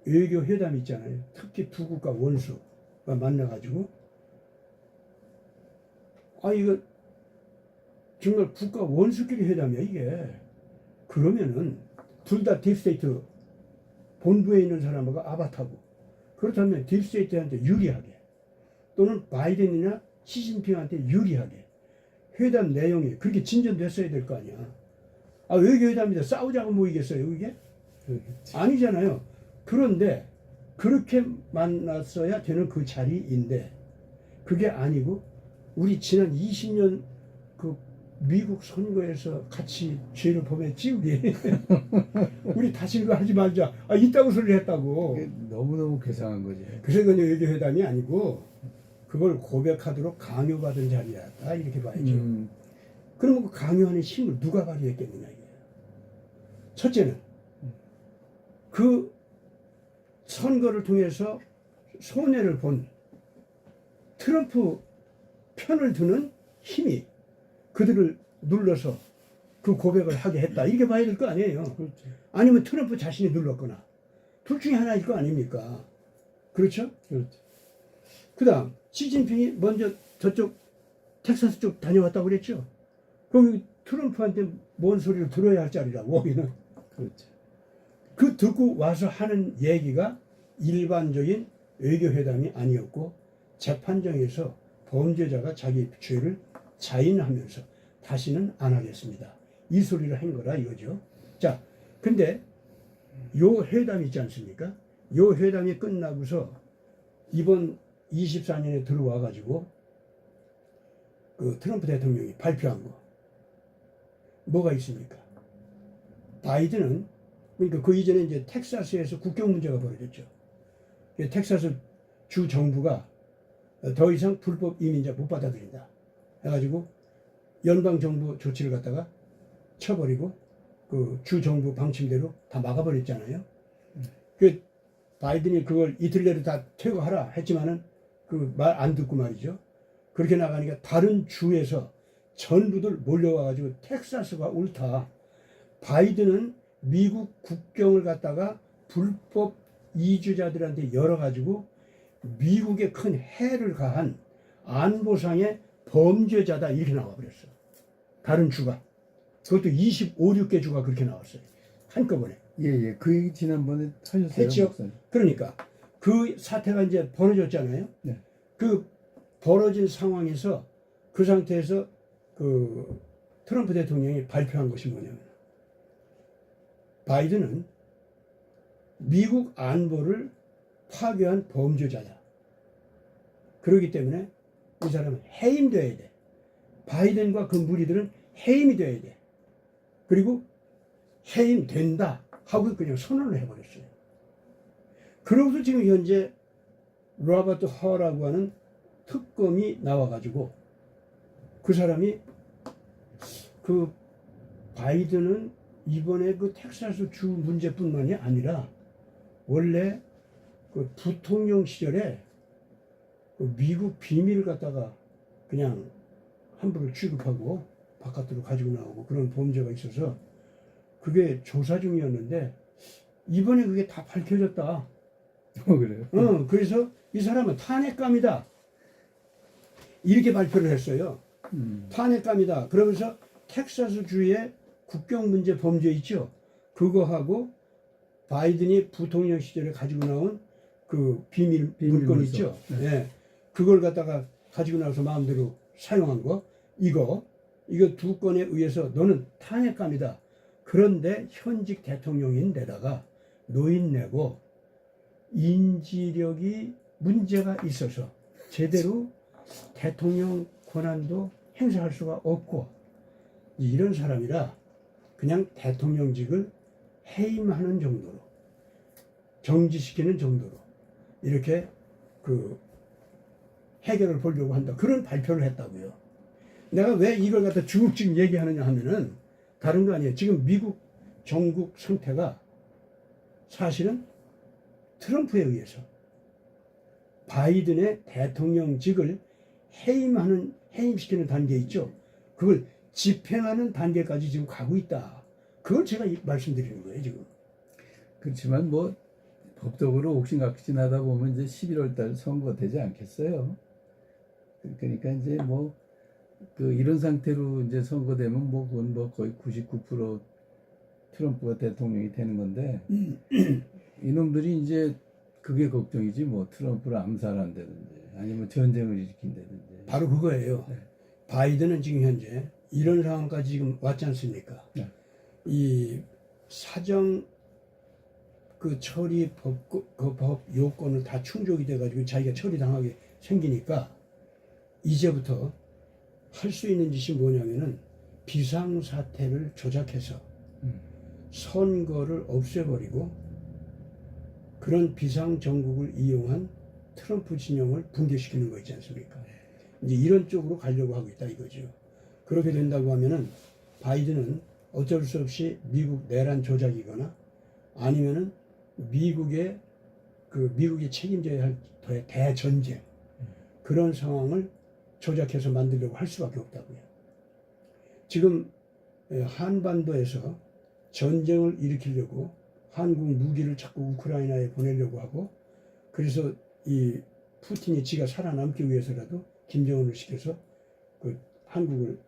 외교 회담 있잖아요. 특히 두 국가 원수가 만나가지고 이거 정말 국가 원수끼리 회담이야 이게. 그러면은 둘 다 딥스테이트 본부에 있는 사람하고 아바타고 그렇다면 딥스테이트한테 유리하게 또는 바이든이나 시진핑한테 유리하게 회담 내용이 그렇게 진전됐어야 될 거 아니야. 외교회담이다 싸우자고 모이겠어요 이게? 아니잖아요. 그런데 그렇게 만났어야 되는 그 자리인데 그게 아니고 우리 지난 20년 그 미국 선거에서 같이 죄를 범했지 우리. 우리 다시 그거 하지 말자. 이따구 소리를 했다고. 너무너무 괴상한 거지. 그래서 그건 외교회담이 아니고 그걸 고백하도록 강요받은 자리였다 이렇게 봐야죠. 그러면 그 강요하는 힘을 누가 발휘했겠느냐 이게. 첫째는 그 선거를 통해서 손해를 본 트럼프 편을 드는 힘이 그들을 눌러서 그 고백을 하게 했다. 이렇게 봐야 될 거 아니에요. 그렇죠. 아니면 트럼프 자신이 눌렀거나 둘 중에 하나일 거 아닙니까? 그렇죠? 그렇죠. 그 다음 시진핑이 먼저 저쪽 텍사스 쪽 다녀왔다고 그랬죠? 그럼 트럼프한테 뭔 소리를 들어야 할 자리라고 거기는. 그렇죠. 그 듣고 와서 하는 얘기가 일반적인 외교회담이 아니었고 재판정에서 범죄자가 자기 죄를 자인하면서 다시는 안 하겠습니다. 이 소리를 한 거라 이거죠. 자, 근데 요 회담 있지 않습니까? 요 회담이 끝나고서 이번 24년에 들어와 가지고 그 트럼프 대통령이 발표한 거 뭐가 있습니까? 바이든은 그러니까 그 이전에 이제 텍사스에서 국경 문제가 벌어졌죠. 텍사스 주 정부가 더 이상 불법 이민자 못 받아들인다 해가지고 연방 정부 조치를 갖다가 쳐버리고 그 주 정부 방침대로 다 막아버렸잖아요. 그 바이든이 그걸 이틀 내로 다 퇴거하라 했지만은 그 말 안 듣고 말이죠. 그렇게 나가니까 다른 주에서 전부들 몰려와가지고 텍사스가 옳다. 바이든은 미국 국경을 갖다가 불법 이주자들한테 열어가지고 미국에 큰 해를 가한 안보상의 범죄자다 이렇게 나와버렸어. 다른 주가. 그것도 25, 6개 주가 그렇게 나왔어요. 한꺼번에. 예. 그 얘기 지난번에 하셨어요. 했죠. 목사님. 그러니까 그 사태가 이제 벌어졌잖아요. 네. 그 벌어진 상황에서 그 상태에서 그 트럼프 대통령이 발표한 것이 뭐냐면 바이든은 미국 안보를 파괴한 범죄자다. 그렇기 때문에 이 사람은 해임돼야 돼. 바이든과 그 무리들은 해임이 돼야 돼. 그리고 해임된다 하고 그냥 선언을 해버렸어요. 그러고서 지금 현재 로버트 허라고 하는 특검이 나와가지고 그 사람이 그 바이든은 이번에 그 텍사스 주 문제뿐만이 아니라 원래 그 부통령 시절에 그 미국 비밀을 갖다가 그냥 함부로 취급하고 바깥으로 가지고 나오고 그런 범죄가 있어서 그게 조사 중이었는데 이번에 그게 다 밝혀졌다. 그래요? 그래서 이 사람은 탄핵감이다. 이렇게 발표를 했어요. 탄핵감이다. 그러면서 텍사스 주의 국경 문제 범죄 있죠. 그거하고 바이든이 부통령 시절에 가지고 나온 그 비밀 물건 물건 있죠. 네. 네. 그걸 갖다가 가지고 나서 마음대로 사용한 거. 이거 두 건에 의해서 너는 탄핵감이다. 그런데 현직 대통령인데다가 노인네고 인지력이 문제가 있어서 제대로 대통령 권한도 행사할 수가 없고 이런 사람이라 그냥 대통령직을 해임하는 정도로 정지시키는 정도로 이렇게 그 해결을 보려고 한다. 그런 발표를 했다고요. 내가 왜 이걸 갖다 지금 얘기하느냐 하면은 다른 거 아니에요. 지금 미국 전국 상태가 사실은 트럼프에 의해서 바이든의 대통령직을 해임시키는 단계 있죠. 그걸 집행하는 단계까지 지금 가고 있다. 그걸 제가 말씀드리는 거예요, 지금. 그렇지만 뭐 법적으로 옥신각신하다 보면 이제 11월 달 선거 되지 않겠어요. 그러니까 이제 뭐 그 이런 상태로 이제 선거되면 뭐 그건 뭐 거의 99% 트럼프가 대통령이 되는 건데 이놈들이 이제 그게 걱정이지 뭐 트럼프를 암살한다든지 아니면 전쟁을 일으킨다든지. 바로 그거예요. 네. 바이든은 지금 현재 이런 상황까지 지금 왔지 않습니까? 네. 이 사정 그 처리 법 요건을 다 충족이 돼가지고 자기가 처리당하게 생기니까 이제부터 할 수 있는 짓이 뭐냐면은 비상사태를 조작해서 선거를 없애버리고 그런 비상정국을 이용한 트럼프 진영을 붕괴시키는 거 있지 않습니까? 이제 이런 쪽으로 가려고 하고 있다 이거죠. 그렇게 된다고 하면은 바이든은 어쩔 수 없이 미국 내란 조작이거나 아니면은 미국이 책임져야 할 대전쟁 그런 상황을 조작해서 만들려고 할 수밖에 없다고요. 지금 한반도에서 전쟁을 일으키려고 한국 무기를 자꾸 우크라이나에 보내려고 하고 그래서 이 푸틴이 지가 살아남기 위해서라도 김정은을 시켜서 그 한국을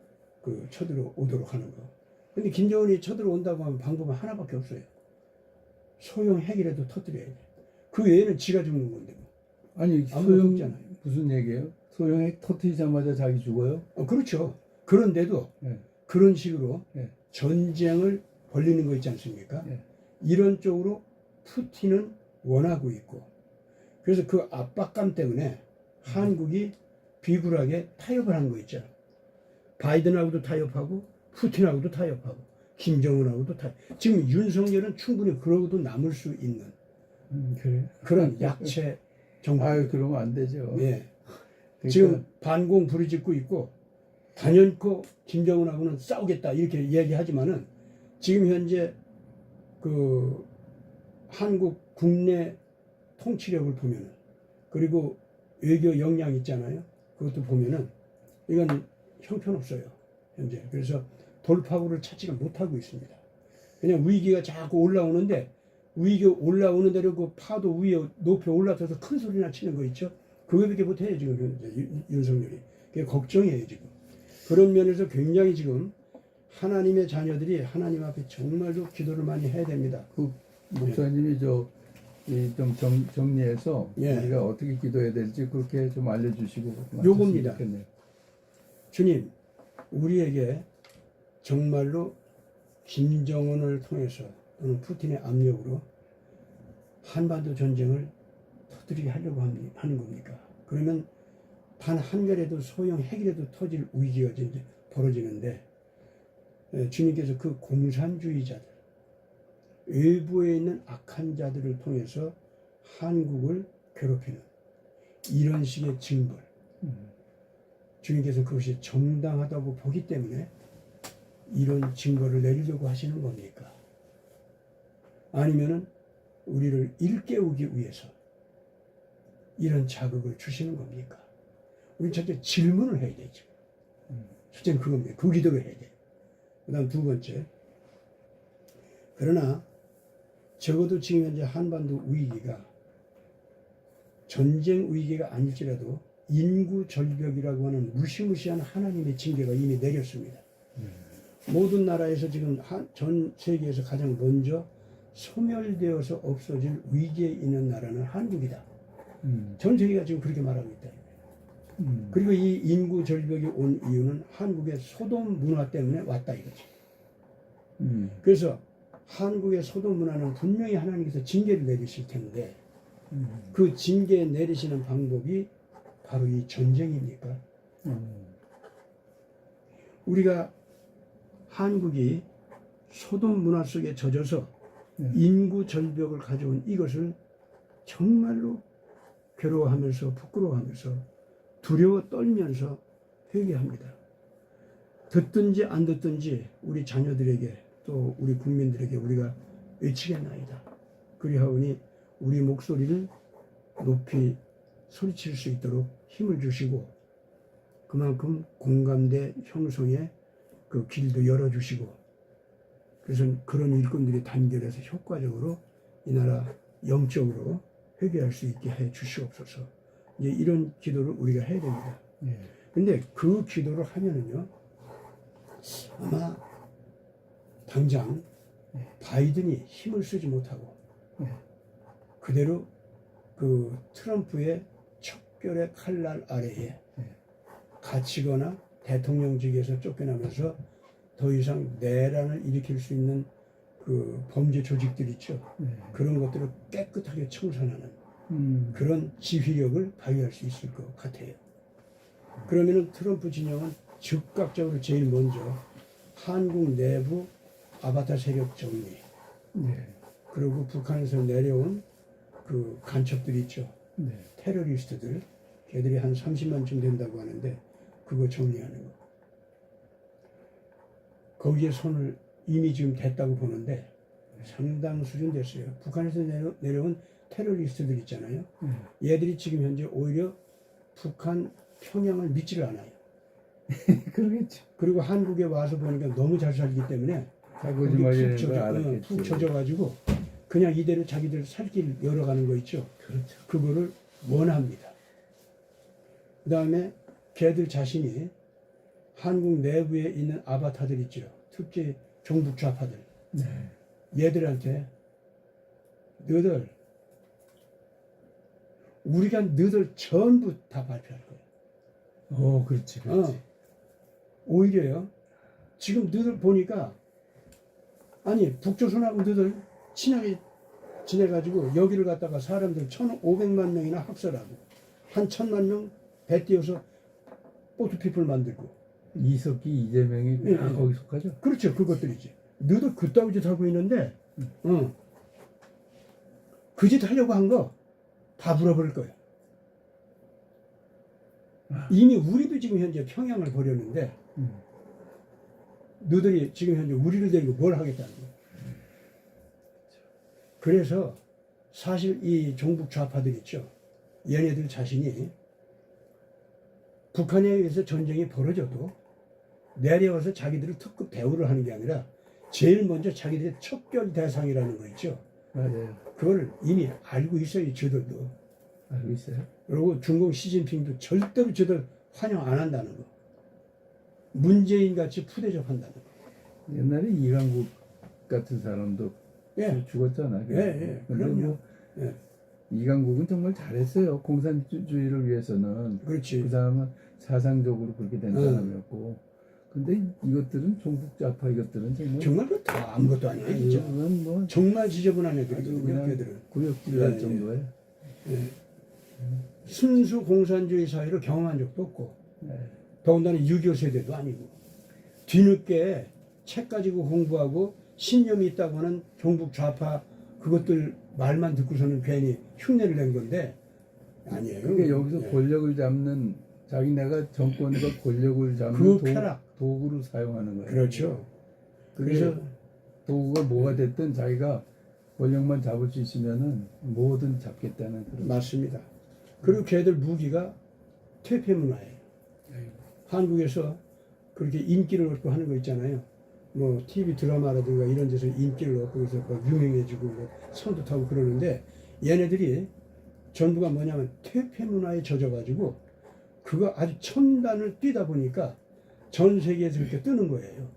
쳐들어오도록 하는 거. 근데 김정은이 쳐들어온다고 하면 방법은 하나밖에 없어요. 소형 핵이라도 터뜨려야 돼. 그 외에는 지가 죽는 건데 뭐. 아니 아무것도 소형 없잖아요. 무슨 얘기예요? 소형 핵 터뜨리자마자 자기 죽어요? 그렇죠. 그런데도 네. 그런 식으로 네. 전쟁을 벌리는 거 있지 않습니까? 네. 이런 쪽으로 푸틴은 원하고 있고 그래서 그 압박감 때문에 한국이 비굴하게 타협을 한 거 있죠. 바이든하고도 타협하고 푸틴하고도 타협하고 김정은하고도 타협. 지금 윤석열은 충분히 그러고도 남을 수 있는 그래. 그런 약체 정부. 아유 그러면 안 되죠. 예. 그러니까, 지금 반공 부르짖고 있고 단연코 김정은하고는 싸우겠다 이렇게 얘기하지만은 지금 현재 그 한국 국내 통치력을 보면은 그리고 외교 역량 있잖아요. 그것도 보면은 이건 형편없어요. 현재. 그래서 돌파구를 찾지가 못하고 있습니다. 그냥 위기가 자꾸 올라오는데 위기 올라오는 대로 그 파도 위에 높이 올라서서 큰 소리나 치는 거 있죠. 그거밖에 못해요 지금 현재 윤석열이. 그게 걱정이에요 지금. 그런 면에서 굉장히 지금 하나님의 자녀들이 하나님 앞에 정말로 기도를 많이 해야 됩니다. 그 목사님이 좀 정리해서 예. 우리가 어떻게 기도해야 될지 그렇게 좀 알려주시고 요겁니다. 좋겠네요. 주님, 우리에게 정말로 김정은을 통해서 또는 푸틴의 압력으로 한반도 전쟁을 터뜨리게 하려고 하는 겁니까? 그러면 단 한 결에도 소형 핵이라도 터질 위기가 이제 벌어지는데 주님께서 그 공산주의자들, 외부에 있는 악한 자들을 통해서 한국을 괴롭히는 이런 식의 징벌, 주님께서 그것이 정당하다고 보기 때문에 이런 징벌을 내리려고 하시는 겁니까? 아니면은 우리를 일깨우기 위해서 이런 자극을 주시는 겁니까? 우리 첫째 질문을 해야 되죠. 첫째는 그겁니다. 그 기도를 해야 돼요. 그 다음 두 번째, 그러나 적어도 지금 현재 한반도 위기가 전쟁 위기가 아닐지라도 인구 절벽이라고 하는 무시무시한 하나님의 징계가 이미 내렸습니다. 모든 나라에서 지금 전 세계에서 가장 먼저 소멸되어서 없어질 위기에 있는 나라는 한국이다. 전 세계가 지금 그렇게 말하고 있다. 그리고 이 인구 절벽이 온 이유는 한국의 소돔 문화 때문에 왔다 이거죠. 그래서 한국의 소돔 문화는 분명히 하나님께서 징계를 내리실 텐데 그 징계 내리시는 방법이 바로 이 전쟁입니까? 우리가 한국이 소돔 문화 속에 젖어서 인구 절벽을 가져온 이것을 정말로 괴로워하면서 부끄러워하면서 두려워 떨면서 회개합니다. 듣든지 안 듣든지 우리 자녀들에게 또 우리 국민들에게 우리가 외치겠나이다. 그리하오니 우리 목소리를 높이 소리칠 수 있도록 힘을 주시고 그만큼 공감대 형성의 그 길도 열어주시고 그래서 그런 일꾼들이 단결해서 효과적으로 이 나라 영적으로 회개할 수 있게 해 주시옵소서. 이제 이런 기도를 우리가 해야 됩니다. 근데 그 기도를 하면은요, 아마 당장 바이든이 힘을 쓰지 못하고 그대로 그 트럼프의 척결의 칼날 아래에 갇히거나 대통령직에서 쫓겨나면서 더 이상 내란을 일으킬 수 있는 그 범죄 조직들 있죠. 그런 것들을 깨끗하게 청산하는 그런 지휘력을 발휘할 수 있을 것 같아요. 그러면은 트럼프 진영은 즉각적으로 제일 먼저 한국 내부 아바타 세력 정리, 그리고 북한에서 내려온 그 간첩들 있죠. 테러리스트들, 걔들이 한 30만쯤 된다고 하는데 그거 정리하는 거. 거기에 손을 이미 지금 댔다고 보는데 상당 수준 됐어요. 북한에서 내려온 테러리스트들 있잖아요. 얘들이 지금 현재 오히려 북한 평양을 믿지를 않아요. 그러겠죠. 그리고 한국에 와서 보니까 너무 잘 살기 때문에 거짓말이라는 걸 푹 알았겠죠. 젖어가지고 그냥 이대로 자기들 살 길 열어가는 거 있죠. 그렇죠. 그거를 원합니다. 그 다음에 걔들 자신이 한국 내부에 있는 아바타들 있죠. 특히 종북 좌파들. 네. 얘들한테 너희들 우리가 너희들 전부 다 발표할 거야. 그렇지, 그렇지. 오히려요. 지금 너희들 보니까 아니 북조선하고 너희들 친하게 지내가지고 여기를 갖다가 사람들 1,500만 명이나 학살하고 한 1,000만 명 배 띄워서 포트피플 만들고 이석기, 이재명이 다 예. 거기 속하죠. 그렇죠. 그것들이지. 너희들 그따위 짓 하고 있는데 그 짓 하려고 한 거 다 물어버릴 거야. 이미 우리도 지금 현재 평양을 보려는데 너희들이 지금 현재 우리를 데리고 뭘 하겠다는 거야. 그래서 사실 이 종북 좌파들 있죠. 얘네들 자신이 북한에 의해서 전쟁이 벌어져도 내려와서 자기들을 특급 대우를 하는 게 아니라 제일 먼저 자기들의 척결 대상이라는 거 있죠. 맞아요. 그걸 이미 알고 있어요. 저들도. 알고 있어요. 그리고 중국 시진핑도 절대로 저들 환영 안 한다는 거. 문재인 같이 푸대접한다는 거. 옛날에 이강국 같은 사람도 예. 죽었잖아. 예. 근데 그럼요. 뭐 예. 이강국은 정말 잘했어요. 공산주의를 위해서는. 그렇지. 그 사람은 사상적으로 그렇게 된 사람이었고. 근데 이것들은 종북 좌파 이것들은 정말 그 다 아무것도 아니야. 진짜. 이건 뭐 정말 지저분한 아주 애들이거든요. 그냥 걔들은. 구역질 날 예, 정도에. 순수 공산주의 사회를 경험한 적도 없고 네. 더군다나 6.25 세대도 아니고 뒤늦게 책 가지고 공부하고 신념이 있다고 하는 종북 좌파 그것들 말만 듣고서는 괜히 흉내를 낸 건데 아니에요. 그러니까 여기서 예. 권력을 잡는 자기네가 정권과 권력을 잡는 그 쾌락. 도구로 사용하는 거예요. 그렇죠. 그래서 그래서 도구가 뭐가 됐든 자기가 권력만 잡을 수 있으면은 뭐든 잡겠다는 그런. 맞습니다. 그리고 걔들 무기가 퇴폐 문화예요. 한국에서 그렇게 인기를 얻고 하는 거 있잖아요. 뭐 TV 드라마라든가 이런 데서 인기를 얻고 그래서 막 유명해지고 뭐 선도 타고 그러는데 얘네들이 전부가 뭐냐면 퇴폐 문화에 젖어가지고 그거 아주 첨단을 뛰다 보니까 전 세계에서 이렇게 뜨는 거예요.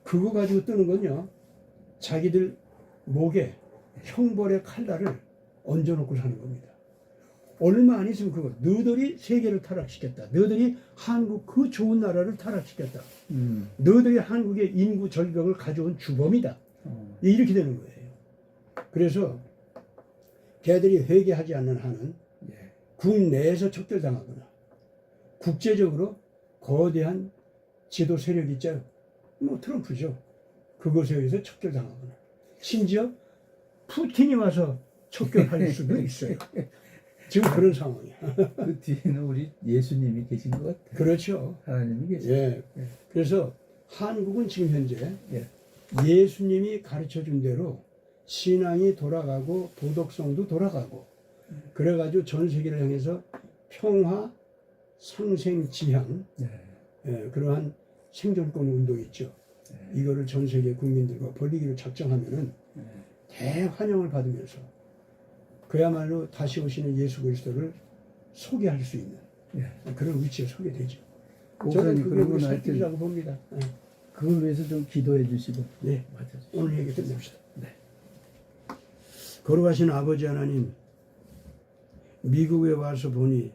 그거 가지고 뜨는 건요. 자기들 목에 형벌의 칼날을 얹어놓고 사는 겁니다. 얼마 안 있으면 그거 너희들이 세계를 타락시켰다. 너희들이 한국 그 좋은 나라를 타락시켰다. 너희들이 한국의 인구 절벽을 가져온 주범이다. 이렇게 되는 거예요. 그래서 걔들이 회개하지 않는 한은 국내에서 척결당하거나 국제적으로 거대한 지도 세력 있죠. 뭐 트럼프죠. 그것에 의해서 척결당하거나 심지어 푸틴이 와서 척결할 수도 있어요. 지금 그런 상황이야. 그 뒤에는 우리 예수님이 계신 것 같아요. 그렇죠. 하나님이 계세요. 예. 그래서 한국은 지금 현재 예. 예수님이 가르쳐 준 대로 신앙이 돌아가고 도덕성도 돌아가고 그래가지고 전 세계를 향해서 평화, 상생, 지향 예, 그러한 생존권 운동이 있죠. 이거를 전 세계 국민들과 벌리기로 작정하면은 대환영을 받으면서 그야말로 다시 오시는 예수 그리스도를 소개할 수 있는 그런 위치에 서게 되죠. 저는 그게 우리 살 길이라고 봅니다. 그걸 위해서 좀 기도해 주시고. 네, 맞아주시고. 오늘 얘기 끝냅시다. 네. 걸어가신 아버지 하나님, 미국에 와서 보니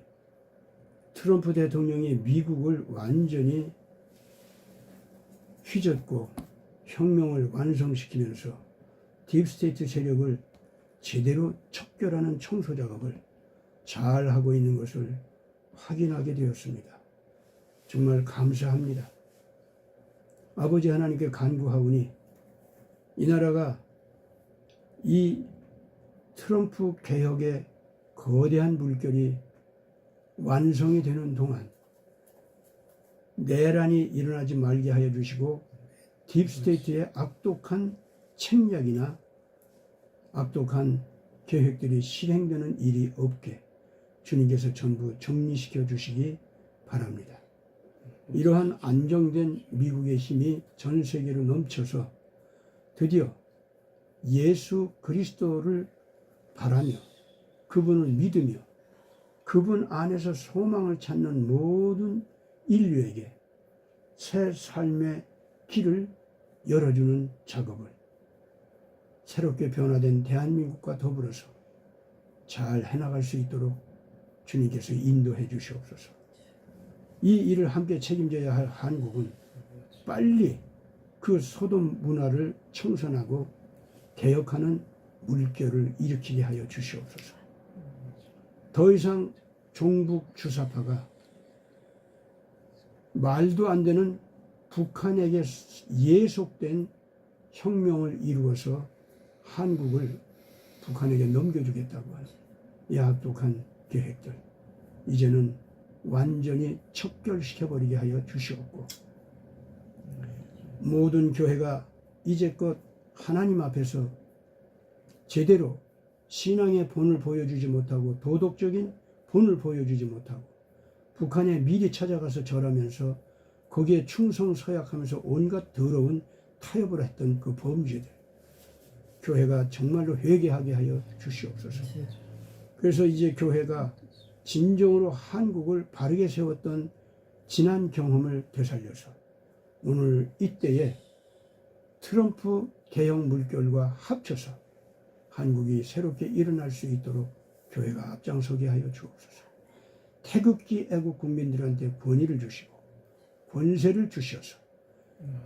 트럼프 대통령이 미국을 완전히 휘젓고 혁명을 완성시키면서 딥스테이트 세력을 제대로 척결하는 청소 작업을 잘 하고 있는 것을 확인하게 되었습니다. 정말 감사합니다. 아버지 하나님께 간구하오니 이 나라가 이 트럼프 개혁의 거대한 물결이 완성이 되는 동안 내란이 일어나지 말게 하여 주시고 딥스테이트의 악독한 책략이나 악독한 계획들이 실행되는 일이 없게 주님께서 전부 정리시켜 주시기 바랍니다. 이러한 안정된 미국의 힘이 전 세계로 넘쳐서 드디어 예수 그리스도를 바라며 그분을 믿으며 그분 안에서 소망을 찾는 모든 인류에게 새 삶의 길을 열어주는 작업을 새롭게 변화된 대한민국과 더불어서 잘 해나갈 수 있도록 주님께서 인도해 주시옵소서. 이 일을 함께 책임져야 할 한국은 빨리 그 소돔 문화를 청산하고 개혁하는 물결을 일으키게 하여 주시옵소서. 더 이상 종북 주사파가 말도 안 되는 북한에게 예속된 혁명을 이루어서 한국을 북한에게 넘겨주겠다고 하는 이 악독한 계획들 이제는 완전히 척결시켜버리게 하여 주시옵고 모든 교회가 이제껏 하나님 앞에서 제대로 신앙의 본을 보여주지 못하고 도덕적인 본을 보여주지 못하고 북한에 미리 찾아가서 절하면서 거기에 충성서약하면서 온갖 더러운 타협을 했던 그 범죄들 교회가 정말로 회개하게 하여 주시옵소서. 그래서 이제 교회가 진정으로 한국을 바르게 세웠던 지난 경험을 되살려서 오늘 이때에 트럼프 개혁 물결과 합쳐서 한국이 새롭게 일어날 수 있도록 교회가 앞장서게 하여 주옵소서. 태극기 애국 국민들한테 권위를 주시고 권세를 주셔서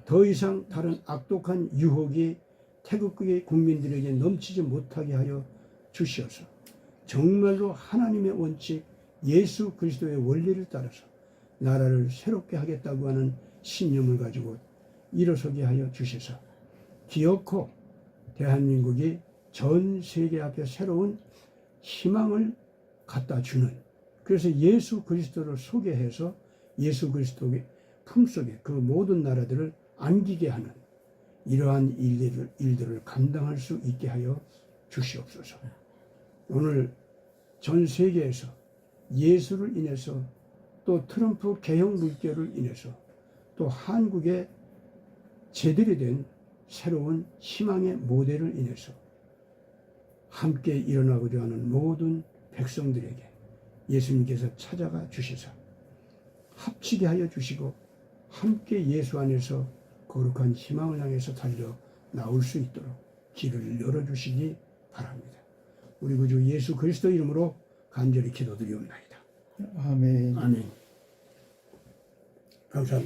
더 이상 다른 악독한 유혹이 태극기 국민들에게 넘치지 못하게 하여 주시어서 정말로 하나님의 원칙 예수 그리스도의 원리를 따라서 나라를 새롭게 하겠다고 하는 신념을 가지고 일어서게 하여 주셔서 기어코 대한민국이 전 세계 앞에 새로운 희망을 갖다 주는 그래서 예수 그리스도를 소개해서 예수 그리스도의 품속에 그 모든 나라들을 안기게 하는 이러한 일들을 감당할 수 있게 하여 주시옵소서. 오늘 전 세계에서 예수를 인해서 또 트럼프 개혁 물결을 인해서 또 한국의 제대로 된 새로운 희망의 모델을 인해서 함께 일어나고자 하는 모든 백성들에게 예수님께서 찾아가 주시사 합치게 하여 주시고 함께 예수 안에서 거룩한 희망을 향해서 달려 나올 수 있도록 길을 열어주시기 바랍니다. 우리 구주 예수 그리스도 이름으로 간절히 기도드리옵나이다. 아멘. 아멘. 감사합니다.